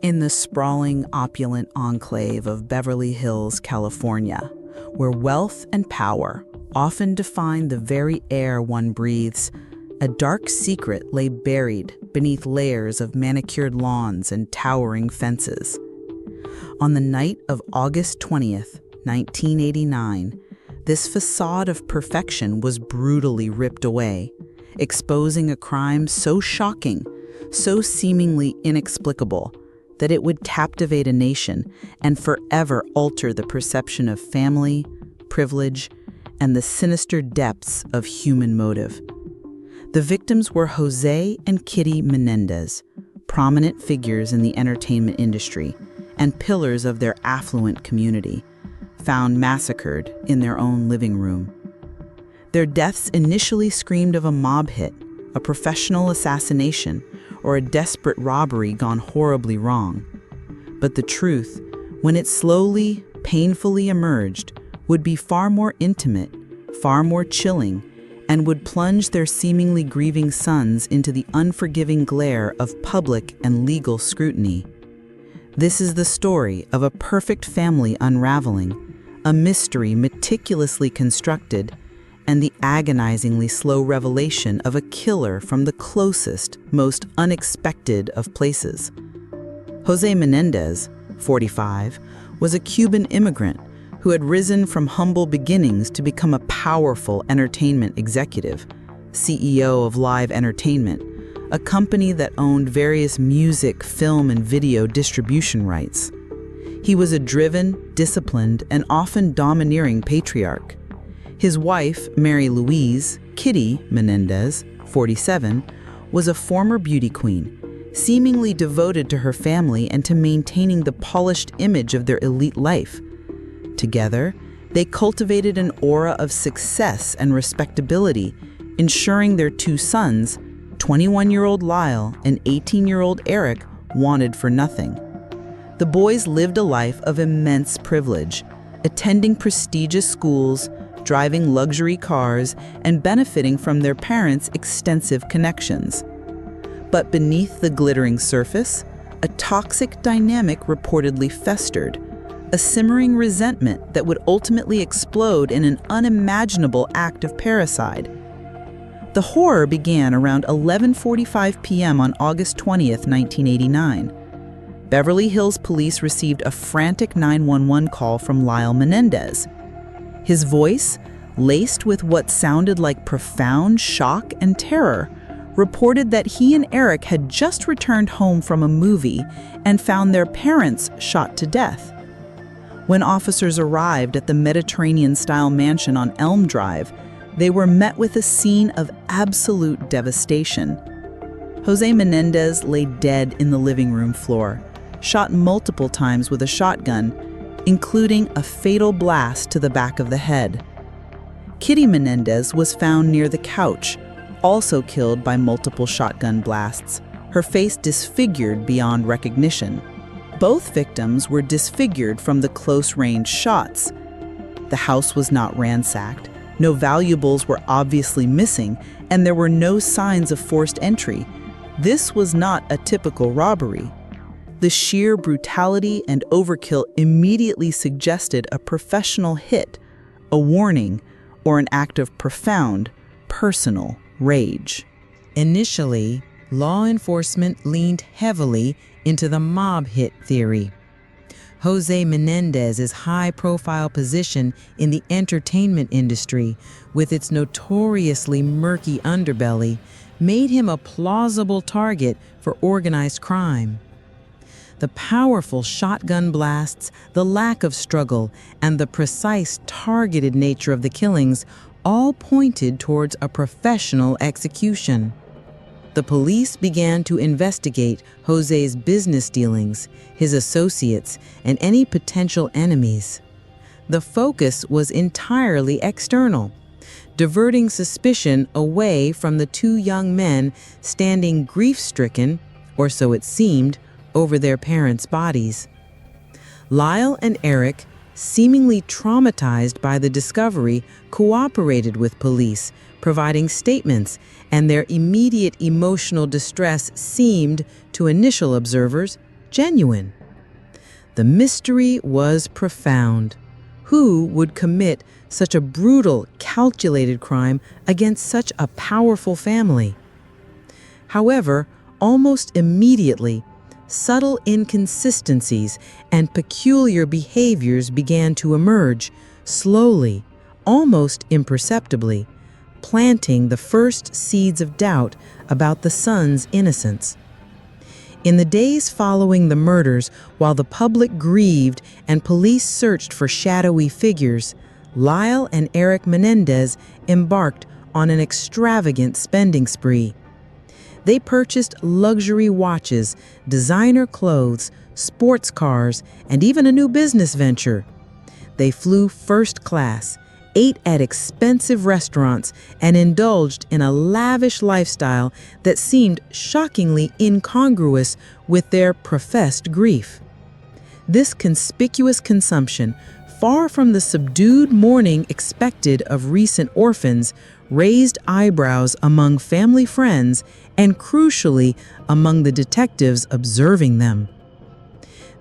In the sprawling, opulent enclave of Beverly Hills, California, where wealth and power often define the very air one breathes, a dark secret lay buried beneath layers of manicured lawns and towering fences. On the night of August 20th, 1989, this facade of perfection was brutally ripped away, exposing a crime so shocking, so seemingly inexplicable, that it would captivate a nation and forever alter the perception of family, privilege, and the sinister depths of human motive. The victims were Jose and Kitty Menendez, prominent figures in the entertainment industry and pillars of their affluent community, found massacred in their own living room. Their deaths initially screamed of a mob hit, a professional assassination, or a desperate robbery gone horribly wrong. But the truth, when it slowly, painfully emerged, would be far more intimate, far more chilling, and would plunge their seemingly grieving sons into the unforgiving glare of public and legal scrutiny. This is the story of a perfect family unraveling, a mystery meticulously constructed, and the agonizingly slow revelation of a killer from the closest, most unexpected of places. Jose Menendez, 45, was a Cuban immigrant who had risen from humble beginnings to become a powerful entertainment executive, CEO of Live Entertainment, a company that owned various music, film, and video distribution rights. He was a driven, disciplined, and often domineering patriarch. His wife, Mary Louise, Kitty Menendez, 47, was a former beauty queen, seemingly devoted to her family and to maintaining the polished image of their elite life. Together, they cultivated an aura of success and respectability, ensuring their two sons, 21-year-old Lyle and 18-year-old Eric, wanted for nothing. The boys lived a life of immense privilege, attending prestigious schools, driving luxury cars, and benefiting from their parents' extensive connections. But beneath the glittering surface, a toxic dynamic reportedly festered, a simmering resentment that would ultimately explode in an unimaginable act of parricide. The horror began around 11:45 p.m. on August 20th, 1989. Beverly Hills police received a frantic 911 call from Lyle Menendez. His voice, laced with what sounded like profound shock and terror, reported that he and Eric had just returned home from a movie and found their parents shot to death. When officers arrived at the Mediterranean-style mansion on Elm Drive, they were met with a scene of absolute devastation. Jose Menendez lay dead in the living room floor, shot multiple times with a shotgun, including a fatal blast to the back of the head. Kitty Menendez was found near the couch, also killed by multiple shotgun blasts, her face disfigured beyond recognition. Both victims were disfigured from the close-range shots. The house was not ransacked, no valuables were obviously missing, and there were no signs of forced entry. This was not a typical robbery. The sheer brutality and overkill immediately suggested a professional hit, a warning, or an act of profound, personal rage. Initially, law enforcement leaned heavily into the mob hit theory. Jose Menendez's high-profile position in the entertainment industry, with its notoriously murky underbelly, made him a plausible target for organized crime. The powerful shotgun blasts, the lack of struggle, and the precise, targeted nature of the killings all pointed towards a professional execution. The police began to investigate Jose's business dealings, his associates, and any potential enemies. The focus was entirely external, diverting suspicion away from the two young men standing grief-stricken, or so it seemed, over their parents' bodies. Lyle and Eric, seemingly traumatized by the discovery, cooperated with police, providing statements, and their immediate emotional distress seemed, to initial observers, genuine. The mystery was profound. Who would commit such a brutal, calculated crime against such a powerful family? However, almost immediately, subtle inconsistencies and peculiar behaviors began to emerge, slowly, almost imperceptibly, planting the first seeds of doubt about the son's innocence. In the days following the murders, while the public grieved and police searched for shadowy figures, Lyle and Eric Menendez embarked on an extravagant spending spree. They purchased luxury watches, designer clothes, sports cars, and even a new business venture. They flew first class, ate at expensive restaurants, and indulged in a lavish lifestyle that seemed shockingly incongruous with their professed grief. This conspicuous consumption, far from the subdued mourning expected of recent orphans, raised eyebrows among family friends and, crucially, among the detectives observing them.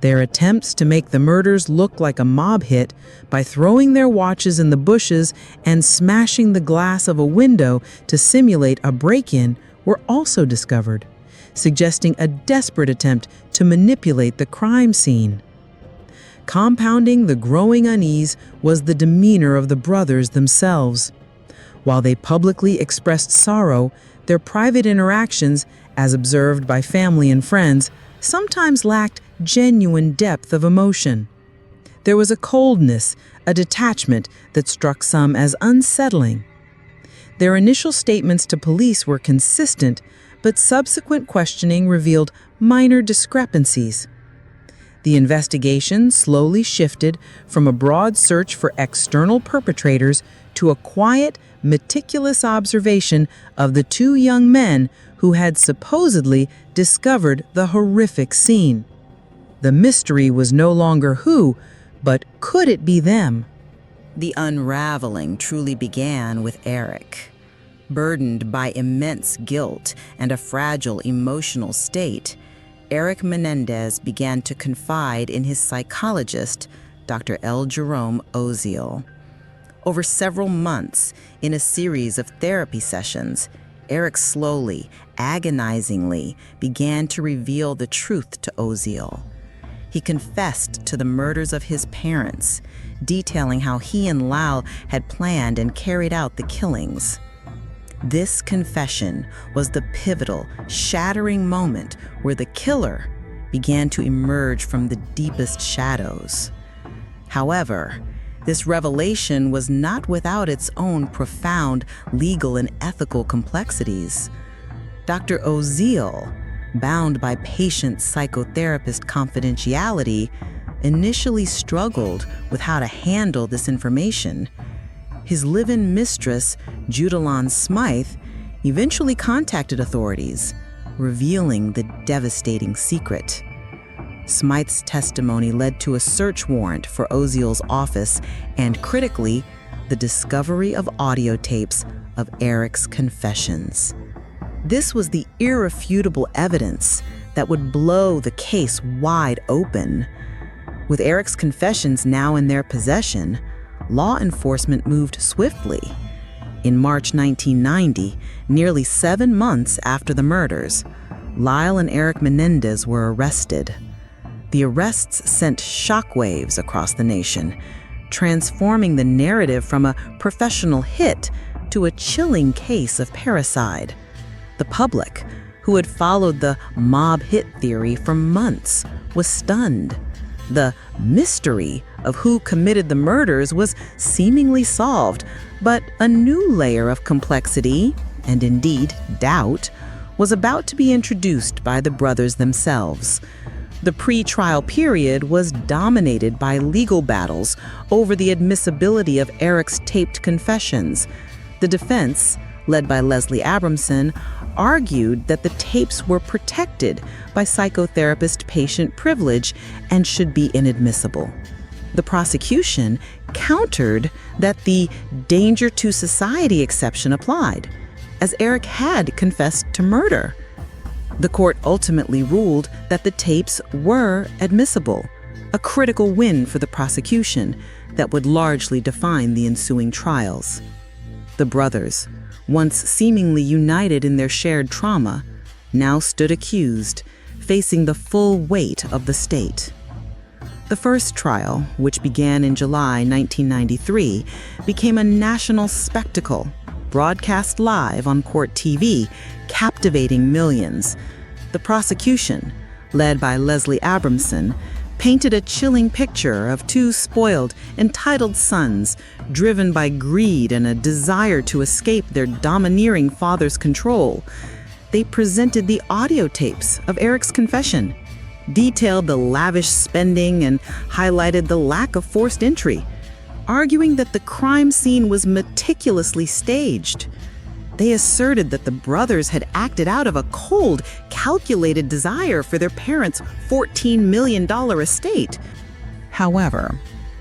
Their attempts to make the murders look like a mob hit by throwing their watches in the bushes and smashing the glass of a window to simulate a break-in were also discovered, suggesting a desperate attempt to manipulate the crime scene. Compounding the growing unease was the demeanor of the brothers themselves. While they publicly expressed sorrow, their private interactions, as observed by family and friends, sometimes lacked genuine depth of emotion. There was a coldness, a detachment that struck some as unsettling. Their initial statements to police were consistent, but subsequent questioning revealed minor discrepancies. The investigation slowly shifted from a broad search for external perpetrators to a quiet, meticulous observation of the two young men who had supposedly discovered the horrific scene. The mystery was no longer who, but could it be them? The unraveling truly began with Eric. Burdened by immense guilt and a fragile emotional state, Eric Menendez began to confide in his psychologist, Dr. L. Jerome Oziel. Over several months, in a series of therapy sessions, Eric slowly, agonizingly began to reveal the truth to Oziel. He confessed to the murders of his parents, detailing how he and Lyle had planned and carried out the killings. This confession was the pivotal, shattering moment where the killer began to emerge from the deepest shadows. However, this revelation was not without its own profound legal and ethical complexities. Dr. Oziel, bound by patient psychotherapist confidentiality, initially struggled with how to handle this information. His live-in mistress, Judalon Smythe, eventually contacted authorities, revealing the devastating secret. Smythe's testimony led to a search warrant for Oziel's office and, critically, the discovery of audio tapes of Eric's confessions. This was the irrefutable evidence that would blow the case wide open. With Eric's confessions now in their possession, law enforcement moved swiftly. In March 1990, nearly 7 months after the murders, Lyle and Eric Menendez were arrested. The arrests sent shockwaves across the nation, transforming the narrative from a professional hit to a chilling case of parricide. The public, who had followed the mob hit theory for months, was stunned. The mystery of who committed the murders was seemingly solved, but a new layer of complexity, and indeed doubt, was about to be introduced by the brothers themselves. The pre-trial period was dominated by legal battles over the admissibility of Eric's taped confessions. The defense, led by Leslie Abramson, argued that the tapes were protected by psychotherapist patient privilege and should be inadmissible. The prosecution countered that the danger to society exception applied, as Eric had confessed to murder. The court ultimately ruled that the tapes were admissible, a critical win for the prosecution that would largely define the ensuing trials. The brothers, once seemingly united in their shared trauma, now stood accused, facing the full weight of the state. The first trial, which began in July 1993, became a national spectacle, broadcast live on court TV, captivating millions. The prosecution, led by Leslie Abramson, painted a chilling picture of two spoiled, entitled sons driven by greed and a desire to escape their domineering father's control. They presented the audio tapes of Eric's confession, detailed the lavish spending, and highlighted the lack of forced entry, arguing that the crime scene was meticulously staged. They asserted that the brothers had acted out of a cold, calculated desire for their parents' $14 million estate. However,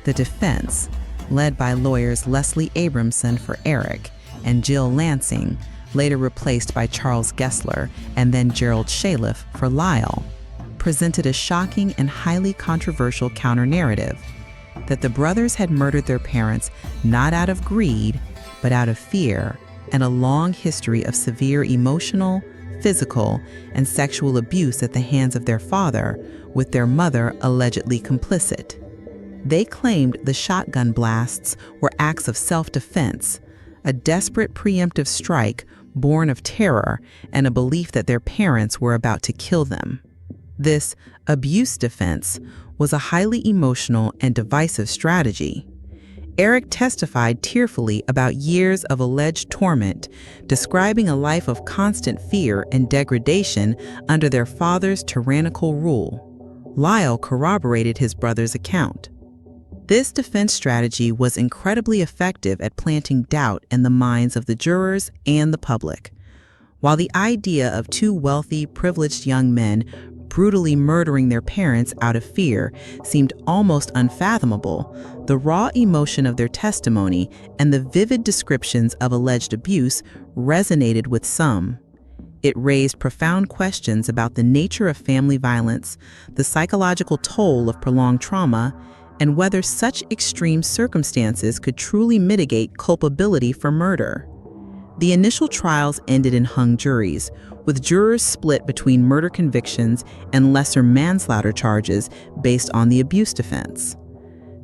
the defense, led by lawyers Leslie Abramson for Eric and Jill Lansing, later replaced by Charles Gessler and then Gerald Shaliff for Lyle, presented a shocking and highly controversial counter-narrative that the brothers had murdered their parents not out of greed, but out of fear and a long history of severe emotional, physical, and sexual abuse at the hands of their father, with their mother allegedly complicit. They claimed the shotgun blasts were acts of self-defense, a desperate preemptive strike born of terror and a belief that their parents were about to kill them. This abuse defense was a highly emotional and divisive strategy. Eric testified tearfully about years of alleged torment, describing a life of constant fear and degradation under their father's tyrannical rule. Lyle corroborated his brother's account. This defense strategy was incredibly effective at planting doubt in the minds of the jurors and the public. While the idea of two wealthy, privileged young men brutally murdering their parents out of fear seemed almost unfathomable, the raw emotion of their testimony and the vivid descriptions of alleged abuse resonated with some. It raised profound questions about the nature of family violence, the psychological toll of prolonged trauma, and whether such extreme circumstances could truly mitigate culpability for murder. The initial trials ended in hung juries, with jurors split between murder convictions and lesser manslaughter charges based on the abuse defense.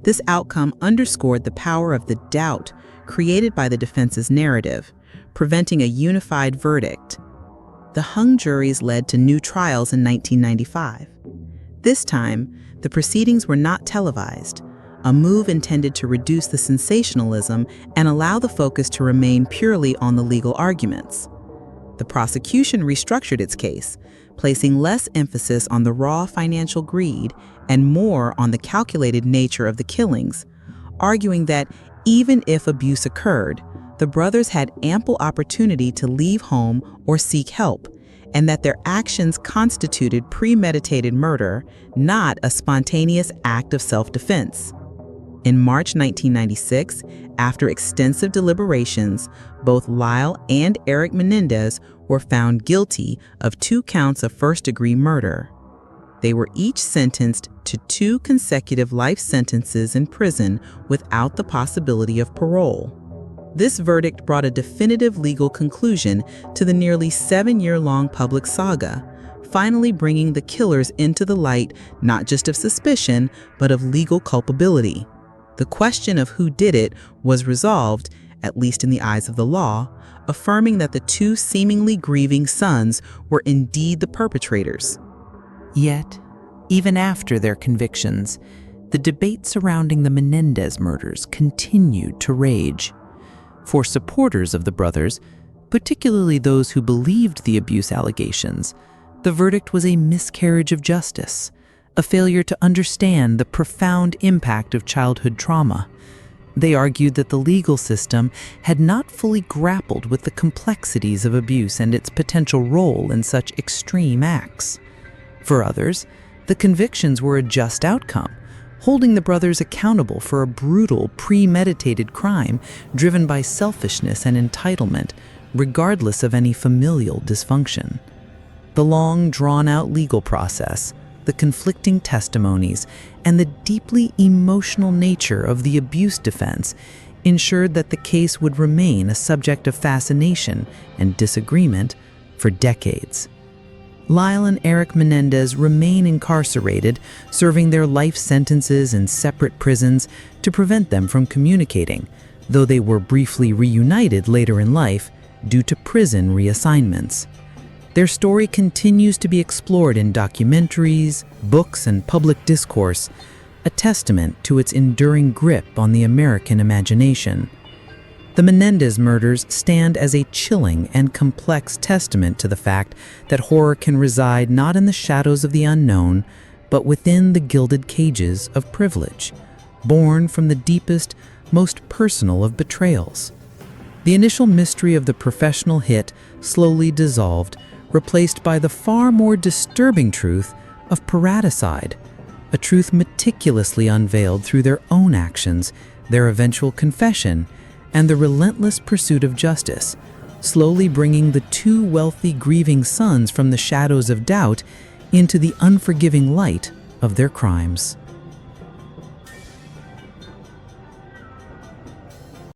This outcome underscored the power of the doubt created by the defense's narrative, preventing a unified verdict. The hung juries led to new trials in 1995. This time, the proceedings were not televised, a move intended to reduce the sensationalism and allow the focus to remain purely on the legal arguments. The prosecution restructured its case, placing less emphasis on the raw financial greed and more on the calculated nature of the killings, arguing that even if abuse occurred, the brothers had ample opportunity to leave home or seek help, and that their actions constituted premeditated murder, not a spontaneous act of self-defense. In March 1996, after extensive deliberations, both Lyle and Eric Menendez were found guilty of 2 counts of first-degree murder. They were each sentenced to 2 consecutive life sentences in prison without the possibility of parole. This verdict brought a definitive legal conclusion to the nearly 7-year-long public saga, finally bringing the killers into the light not just of suspicion, but of legal culpability. The question of who did it was resolved, at least in the eyes of the law, affirming that the 2 seemingly grieving sons were indeed the perpetrators. Yet, even after their convictions, the debate surrounding the Menendez murders continued to rage. For supporters of the brothers, particularly those who believed the abuse allegations, the verdict was a miscarriage of justice, a failure to understand the profound impact of childhood trauma. They argued that the legal system had not fully grappled with the complexities of abuse and its potential role in such extreme acts. For others, the convictions were a just outcome, holding the brothers accountable for a brutal, premeditated crime driven by selfishness and entitlement, regardless of any familial dysfunction. The long, drawn-out legal process, the conflicting testimonies, and the deeply emotional nature of the abuse defense ensured that the case would remain a subject of fascination and disagreement for decades. Lyle and Eric Menendez remain incarcerated, serving their life sentences in separate prisons to prevent them from communicating, though they were briefly reunited later in life due to prison reassignments. Their story continues to be explored in documentaries, books, and public discourse, a testament to its enduring grip on the American imagination. The Menendez murders stand as a chilling and complex testament to the fact that horror can reside not in the shadows of the unknown, but within the gilded cages of privilege, born from the deepest, most personal of betrayals. The initial mystery of the professional hit slowly dissolved, replaced by the far more disturbing truth of paraticide, a truth meticulously unveiled through their own actions, their eventual confession, and the relentless pursuit of justice, slowly bringing the two wealthy, grieving sons from the shadows of doubt into the unforgiving light of their crimes.